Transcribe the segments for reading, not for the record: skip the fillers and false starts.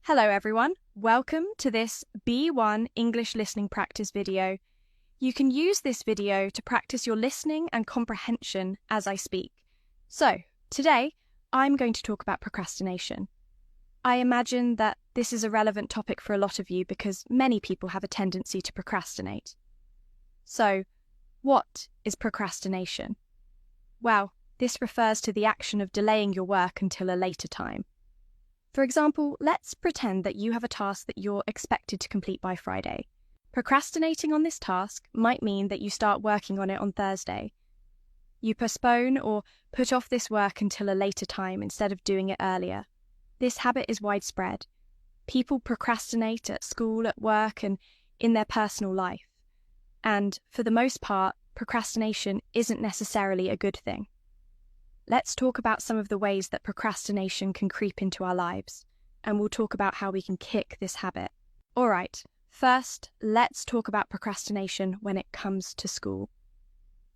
Hello everyone, welcome to this B1 English listening practice video. You can use this video to practice your listening and comprehension as I speak. So, today I'm going to talk about procrastination. I imagine that this is a relevant topic for a lot of you because many people have a tendency to procrastinate. So, what is procrastination? Well, this refers to the action of delaying your work until a later time. For example, let's pretend that you have a task that you're expected to complete by Friday. Procrastinating on this task might mean that you start working on it on Thursday. You postpone or put off this work until a later time instead of doing it earlier. This habit is widespread. People procrastinate at school, at work, and in their personal life. And for the most part, procrastination isn't necessarily a good thing. Let's talk about some of the ways that procrastination can creep into our lives, and we'll talk about how we can kick this habit. All right, first, let's talk about procrastination when it comes to school.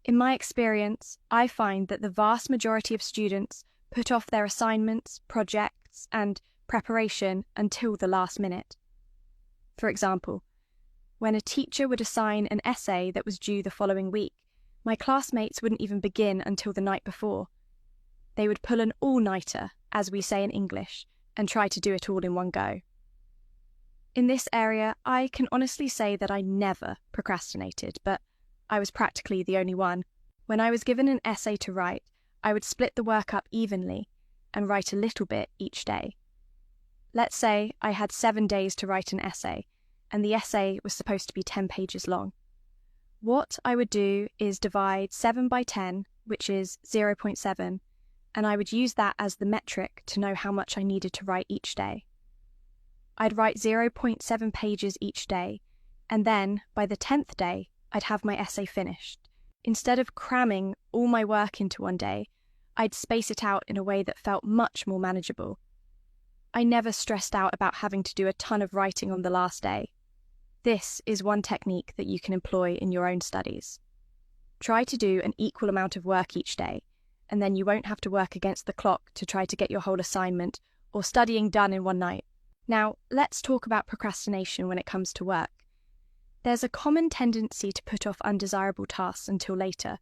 In my experience, I find that the vast majority of students put off their assignments, projects, and preparation until the last minute. For example, when a teacher would assign an essay that was due the following week, my classmates wouldn't even begin until the night before. They would pull an all-nighter, as we say in English, and try to do it all in one go. In this area, I can honestly say that I never procrastinated, but I was practically the only one. When I was given an essay to write, I would split the work up evenly and write a little bit each day. Let's say I had 7 days to write an essay, and the essay was supposed to be 10 pages long. What I would do is divide 7 by 10, which is 0.7, and I would use that as the metric to know how much I needed to write each day. I'd write 0.7 pages each day, and then, by the 10th day, I'd have my essay finished. Instead of cramming all my work into one day, I'd space it out in a way that felt much more manageable. I never stressed out about having to do a ton of writing on the last day. This is one technique that you can employ in your own studies. Try to do an equal amount of work each day, and then you won't have to work against the clock to try to get your whole assignment or studying done in one night. Now, let's talk about procrastination when it comes to work. There's a common tendency to put off undesirable tasks until later.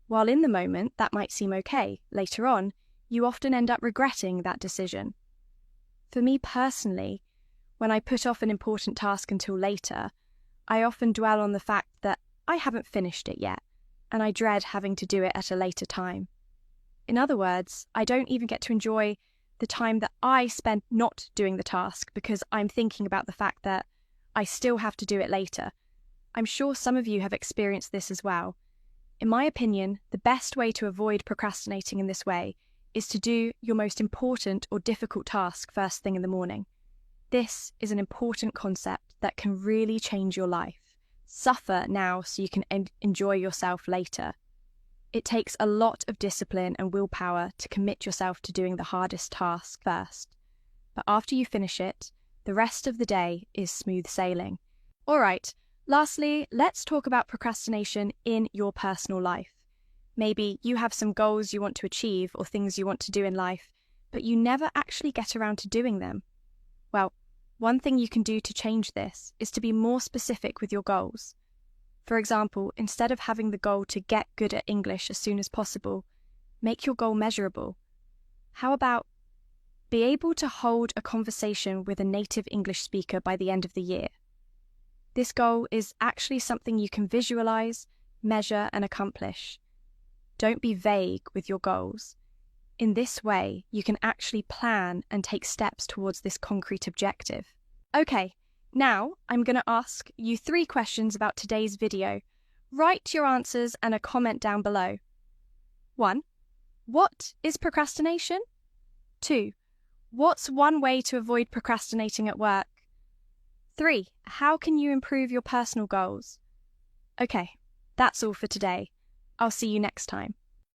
While in the moment that might seem okay, later on, you often end up regretting that decision. For me personally, when I put off an important task until later, I often dwell on the fact that I haven't finished it yet, and I dread having to do it at a later time. In other words, I don't even get to enjoy the time that I spent not doing the task because I'm thinking about the fact that I still have to do it later. I'm sure some of you have experienced this as well. In my opinion, the best way to avoid procrastinating in this way is to do your most important or difficult task first thing in the morning. This is an important concept that can really change your life. Suffer now so you can enjoy yourself later. It takes a lot of discipline and willpower to commit yourself to doing the hardest task first. But after you finish it, the rest of the day is smooth sailing. All right, lastly, let's talk about procrastination in your personal life. Maybe you have some goals you want to achieve or things you want to do in life, but you never actually get around to doing them. Well, one thing you can do to change this is to be more specific with your goals. For example, instead of having the goal to get good at English as soon as possible, make your goal measurable. How about be able to hold a conversation with a native English speaker by the end of the year? This goal is actually something you can visualize, measure, and accomplish. Don't be vague with your goals. In this way, you can actually plan and take steps towards this concrete objective. Okay. Now, I'm going to ask you 3 questions about today's video. Write your answers and a comment down below. 1. What is procrastination? 2. What's one way to avoid procrastinating at work? 3. How can you improve your personal goals? Okay, that's all for today. I'll see you next time.